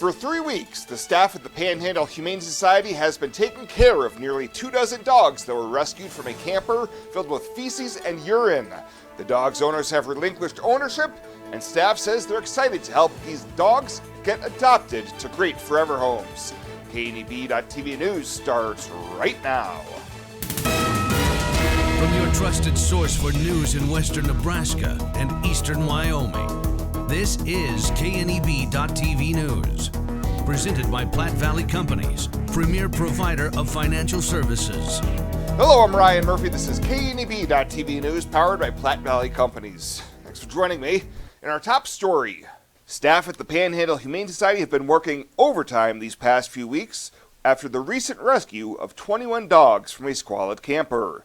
For 3 weeks, the staff at the Panhandle Humane Society has been taking care of nearly 24 dogs that were rescued from a camper filled with feces and urine. The dogs' owners have relinquished ownership, and staff says they're excited to help these dogs get adopted to great forever homes. KNEB.TV News starts right now. From your trusted source for news in western Nebraska and eastern Wyoming, this is KNEB.TV News. Presented by Platte Valley Companies, premier provider of financial services. Hello, I'm Ryan Murphy. This is KNEB.TV News, powered by Platte Valley Companies. Thanks for joining me. In our top story, staff at the Panhandle Humane Society have been working overtime these past few weeks after the recent rescue of 21 dogs from a squalid camper.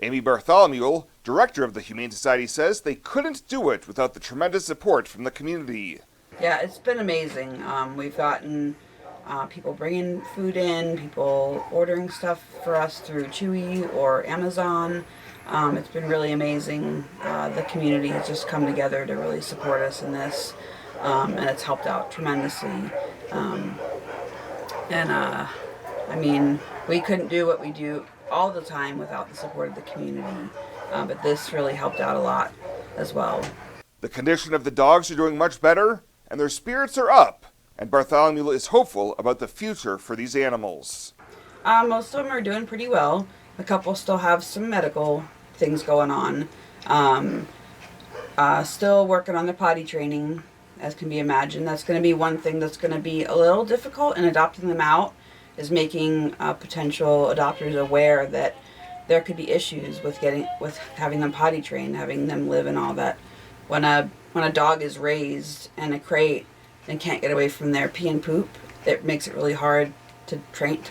Amy Bartholomew, director of the Humane Society, says they couldn't do it without the tremendous support from the community. Yeah, it's been amazing. We've gotten people bringing food in, people ordering stuff for us through Chewy or Amazon. It's been really amazing. The community has just come together to really support us in this, and it's helped out tremendously. I mean, we couldn't do what we do all the time without the support of the community, but this really helped out a lot as well. The condition of the dogs are doing much better, and their spirits are up, and Bartholomew is hopeful about the future for these animals. Most of them are doing pretty well. A couple still have some medical things going on. Still working on their potty training, as can be imagined. That's going to be one thing that's going to be a little difficult in adopting them out, is making potential adopters aware that there could be issues with having them potty trained, having them live and all that. When a dog is raised in a crate and can't get away from their pee and poop, it makes it really hard to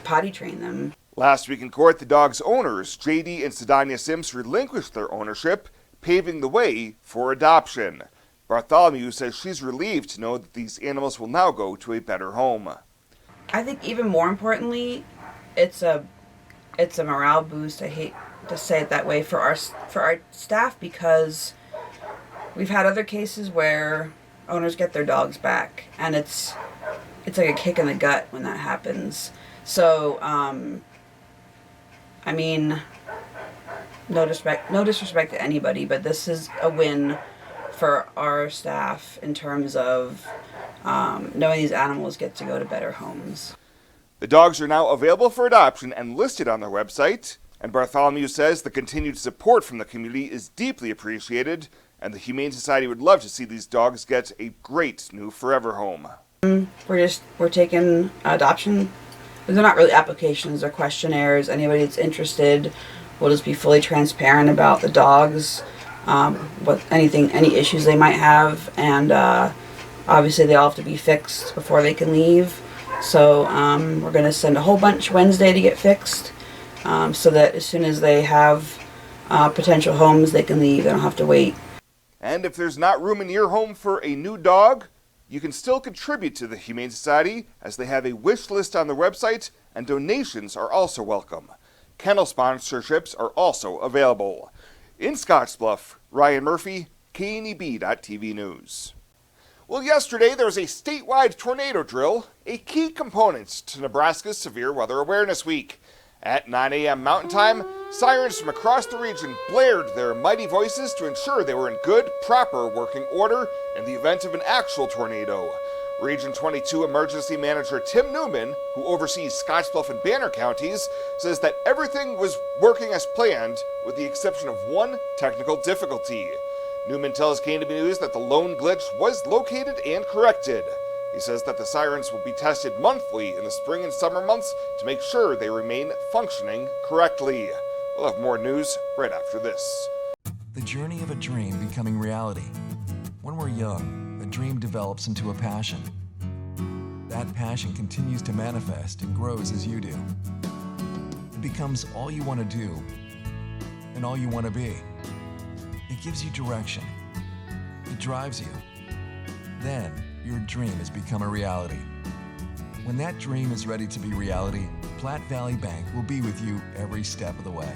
potty train them. Last week in court, the dog's owners, JD and Sedania Sims, relinquished their ownership, paving the way for adoption. Bartholomew says she's relieved to know that these animals will now go to a better home. I think even more importantly, it's a morale boost. I hate to say it that way for our staff, because we've had other cases where owners get their dogs back, and it's like a kick in the gut when that happens. So, I mean, no disrespect to anybody, but this is a win for our staff in terms of knowing these animals get to go to better homes. The dogs are now available for adoption and listed on their website, and Bartholomew says the continued support from the community is deeply appreciated, and the Humane Society would love to see these dogs get a great new forever home. We're taking adoption. They're not really applications, they're questionnaires. Anybody that's interested, we'll just be fully transparent about the dogs, any issues they might have, and obviously they all have to be fixed before they can leave. So we're going to send a whole bunch Wednesday to get fixed, so that as soon as they have potential homes, they can leave. They don't have to wait. And if there's not room in your home for a new dog, you can still contribute to the Humane Society, as they have a wish list on their website, and donations are also welcome. Kennel sponsorships are also available. In Scottsbluff, Ryan Murphy, KNEB.TV News. Well, yesterday there was a statewide tornado drill, a key component to Nebraska's Severe Weather Awareness Week. At 9 a.m. Mountain Time, sirens from across the region blared their mighty voices to ensure they were in good, proper working order in the event of an actual tornado. Region 22 Emergency Manager Tim Newman, who oversees Scottsbluff and Banner counties, says that everything was working as planned, with the exception of one technical difficulty. Newman tells KNEB News that the lone glitch was located and corrected. He says that the sirens will be tested monthly in the spring and summer months to make sure they remain functioning correctly. We'll have more news right after this. The journey of a dream becoming reality. When we're young, a dream develops into a passion. That passion continues to manifest and grows as you do. It becomes all you want to do and all you want to be. It gives you direction. It drives you. Then, your dream has become a reality. When that dream is ready to be reality, Platte Valley Bank will be with you every step of the way.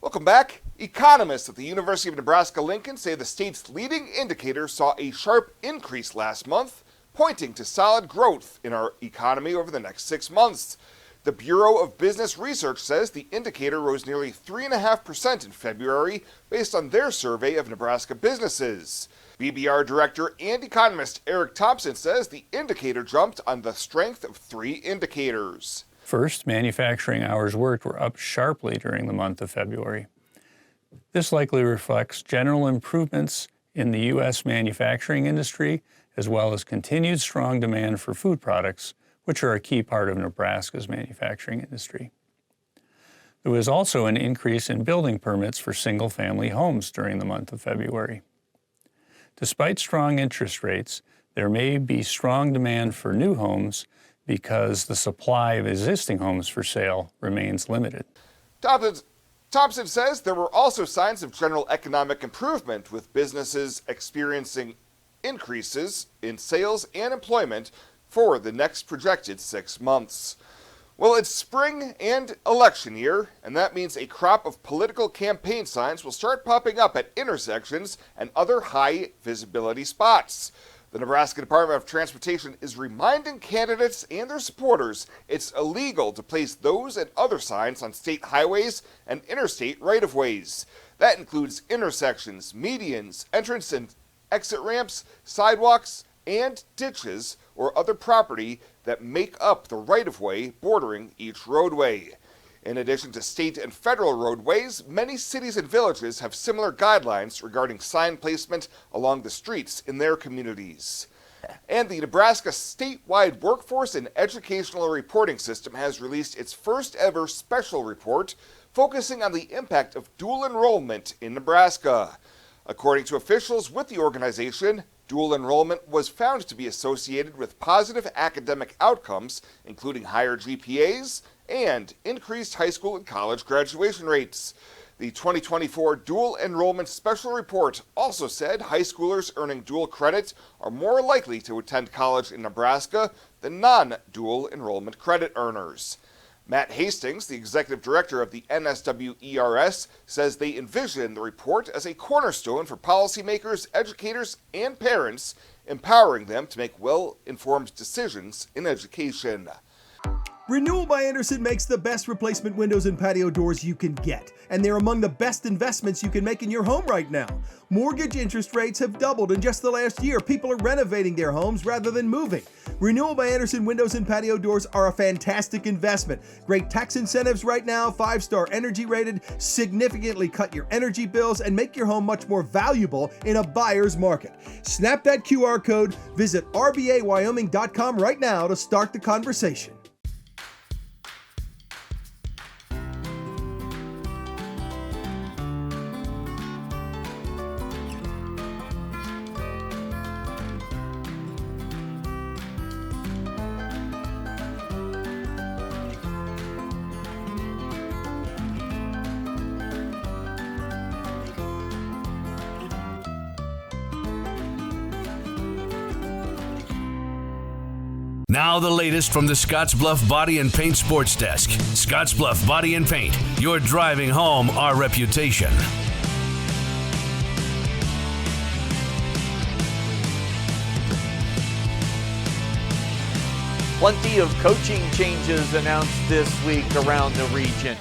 Welcome back. Economists at the University of Nebraska-Lincoln say the state's leading indicator saw a sharp increase last month, pointing to solid growth in our economy over the next 6 months. The Bureau of Business Research says the indicator rose nearly 3.5% in February based on their survey of Nebraska businesses. BBR director and economist Eric Thompson says the indicator jumped on the strength of 3 indicators. First, manufacturing hours worked were up sharply during the month of February. This likely reflects general improvements in the U.S. manufacturing industry, as well as continued strong demand for food products, which are a key part of Nebraska's manufacturing industry. There was also an increase in building permits for single-family homes during the month of February. Despite strong interest rates, there may be strong demand for new homes because the supply of existing homes for sale remains limited. Thompson says there were also signs of general economic improvement, with businesses experiencing increases in sales and employment for the next projected 6 months. Well, it's spring and election year, and that means a crop of political campaign signs will start popping up at intersections and other high visibility spots. The Nebraska Department of Transportation is reminding candidates and their supporters it's illegal to place those and other signs on state highways and interstate right-of-ways. That includes intersections, medians, entrance and exit ramps, sidewalks, and ditches or other property that make up the right-of-way bordering each roadway. In addition to state and federal roadways, many cities and villages have similar guidelines regarding sign placement along the streets in their communities. And the Nebraska Statewide Workforce and Educational Reporting System has released its first ever special report focusing on the impact of dual enrollment in Nebraska. According to officials with the organization, dual enrollment was found to be associated with positive academic outcomes, including higher GPAs and increased high school and college graduation rates. The 2024 Dual Enrollment Special Report also said high schoolers earning dual credit are more likely to attend college in Nebraska than non-dual enrollment credit earners. Matt Hastings, the executive director of the NSWERS, says they envision the report as a cornerstone for policymakers, educators, and parents, empowering them to make well-informed decisions in education. Renewal by Andersen makes the best replacement windows and patio doors you can get, and they're among the best investments you can make in your home right now. Mortgage interest rates have doubled in just the last year. People are renovating their homes rather than moving. Renewal by Andersen windows and patio doors are a fantastic investment. Great tax incentives right now, 5-star energy rated, significantly cut your energy bills, and make your home much more valuable in a buyer's market. Snap that QR code, visit rbawyoming.com right now to start the conversation. Now the latest from the Scottsbluff Body and Paint Sports Desk. Scottsbluff Body and Paint, you're driving home our reputation. Plenty of coaching changes announced this week around the region.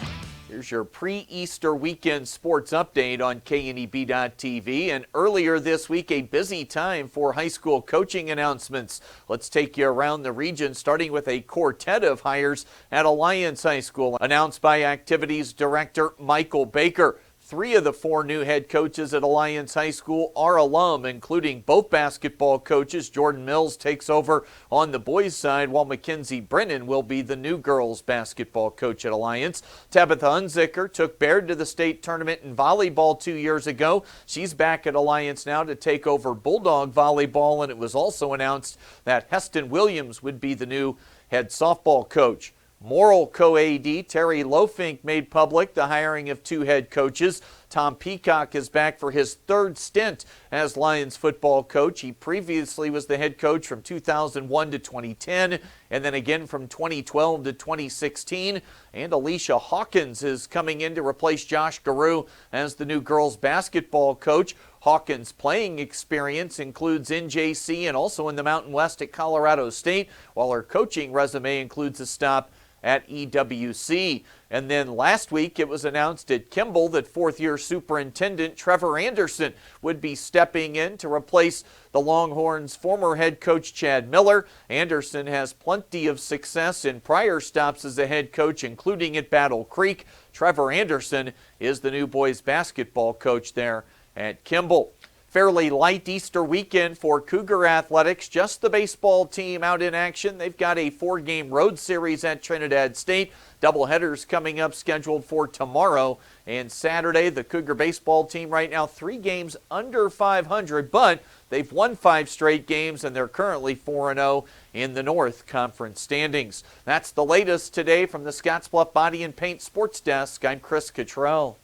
Here's your pre-Easter weekend sports update on KNEB.TV. And earlier this week, a busy time for high school coaching announcements. Let's take you around the region, starting with a quartet of hires at Alliance High School, announced by Activities Director Michael Baker. 3 of the 4 new head coaches at Alliance High School are alum, including both basketball coaches. Jordan Mills takes over on the boys' side, while Mackenzie Brennan will be the new girls' basketball coach at Alliance. Tabitha Unzicker took Baird to the state tournament in volleyball 2 years ago. She's back at Alliance now to take over Bulldog volleyball, and it was also announced that Heston Williams would be the new head softball coach. Morrill co-AD Terry Lofink made public the hiring of 2 head coaches. Tom Peacock is back for his 3rd stint as Lions football coach. He previously was the head coach from 2001 to 2010 and then again from 2012 to 2016. And Alicia Hawkins is coming in to replace Josh Garou as the new girls basketball coach. Hawkins' playing experience includes NJC and also in the Mountain West at Colorado State, while her coaching resume includes a stop at EWC. And then last week it was announced at Kimball that 4th-year superintendent Trevor Anderson would be stepping in to replace the Longhorns' former head coach Chad Miller. Anderson has plenty of success in prior stops as a head coach, including at Battle Creek. Trevor Anderson is the new boys basketball coach there at Kimball. Fairly light Easter weekend for Cougar athletics. Just the baseball team out in action. They've got a 4-game road series at Trinidad State. Doubleheaders coming up scheduled for tomorrow and Saturday. The Cougar baseball team right now 3 games under 500, but they've won 5 straight games and they're currently 4-0 in the North Conference standings. That's the latest today from the Scottsbluff Body and Paint Sports Desk. I'm Chris Cottrell.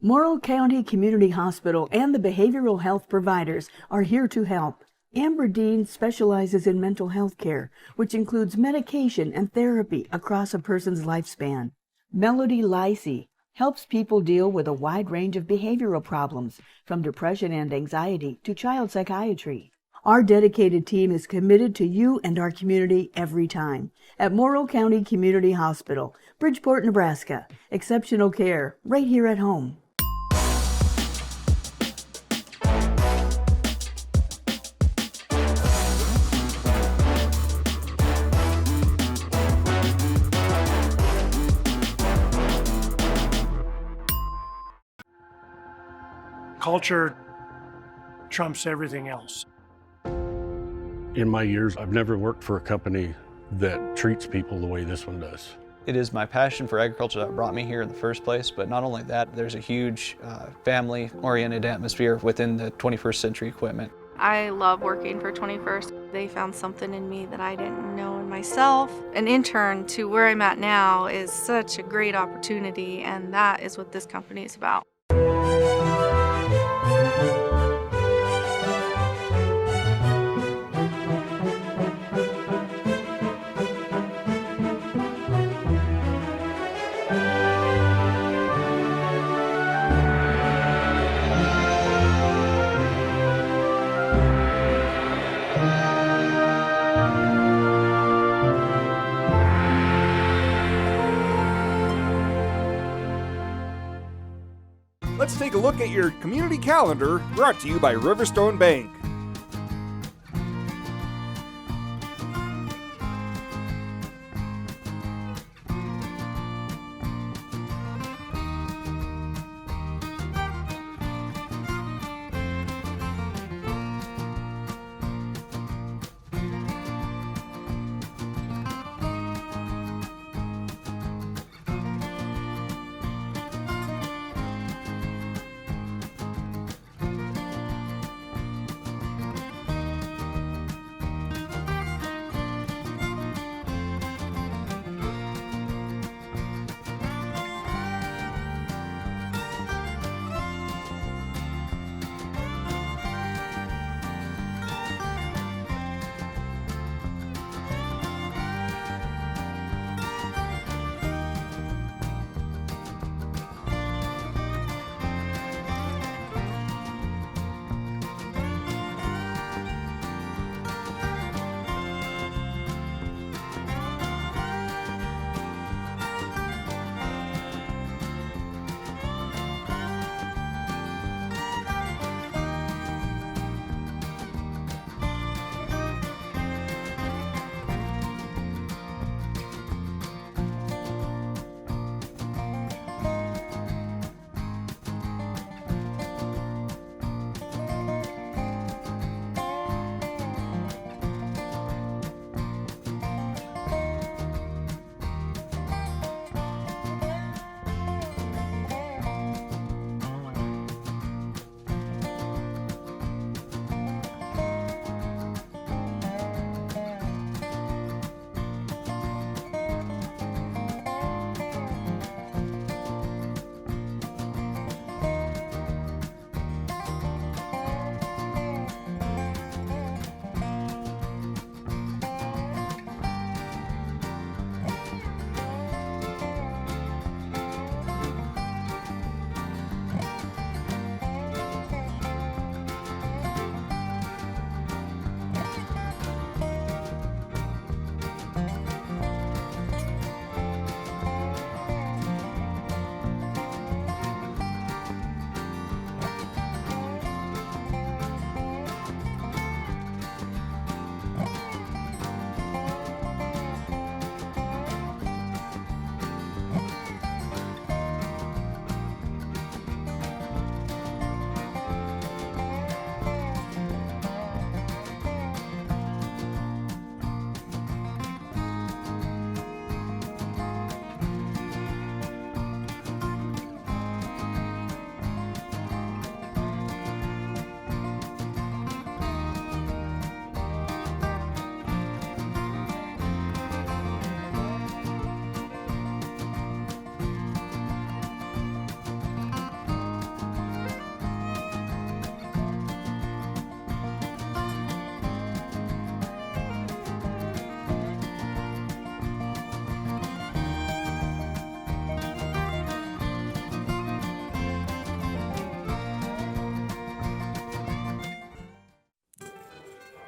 Morrill County Community Hospital and the behavioral health providers are here to help. Amber Dean specializes in mental health care, which includes medication and therapy across a person's lifespan. Melody Lacey helps people deal with a wide range of behavioral problems, from depression and anxiety to child psychiatry. Our dedicated team is committed to you and our community every time. At Morrill County Community Hospital, Bridgeport, Nebraska. Exceptional care right here at home. Culture trumps everything else. In my years, I've never worked for a company that treats people the way this one does. It is my passion for agriculture that brought me here in the first place, but not only that, there's a huge family-oriented atmosphere within the 21st Century Equipment. I love working for 21st. They found something in me that I didn't know in myself. An intern to where I'm at now is such a great opportunity, and that is what this company is about. Let's take a look at your community calendar, brought to you by Riverstone Bank.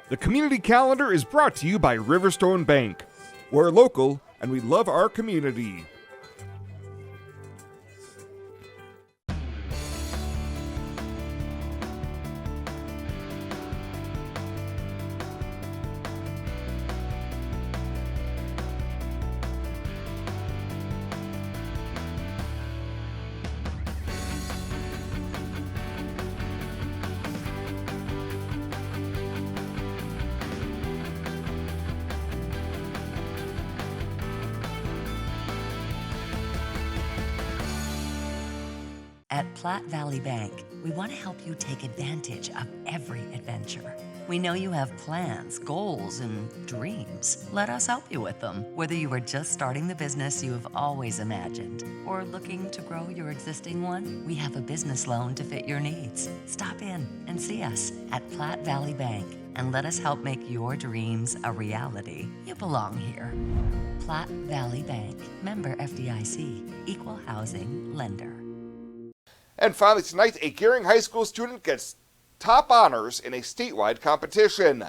The community calendar is brought to you by Riverstone Bank. We're local and we love our community. At Platte Valley Bank, we want to help you take advantage of every adventure. We know you have plans, goals, and dreams. Let us help you with them. Whether you are just starting the business you have always imagined or looking to grow your existing one, we have a business loan to fit your needs. Stop in and see us at Platte Valley Bank and let us help make your dreams a reality. You belong here. Platte Valley Bank, member FDIC, equal housing lender. And finally tonight, a Gering High School student gets top honors in a statewide competition.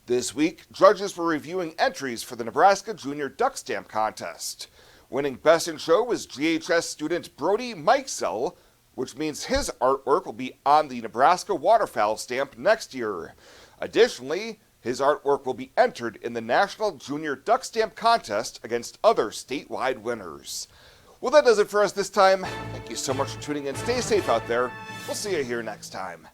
This week, judges were reviewing entries for the Nebraska Junior Duck Stamp Contest. Winning Best in Show was GHS student Brody Mikesell, which means his artwork will be on the Nebraska Waterfowl stamp next year. Additionally, his artwork will be entered in the National Junior Duck Stamp Contest against other statewide winners. Well, that does it for us this time. Thank you so much for tuning in. Stay safe out there. We'll see you here next time.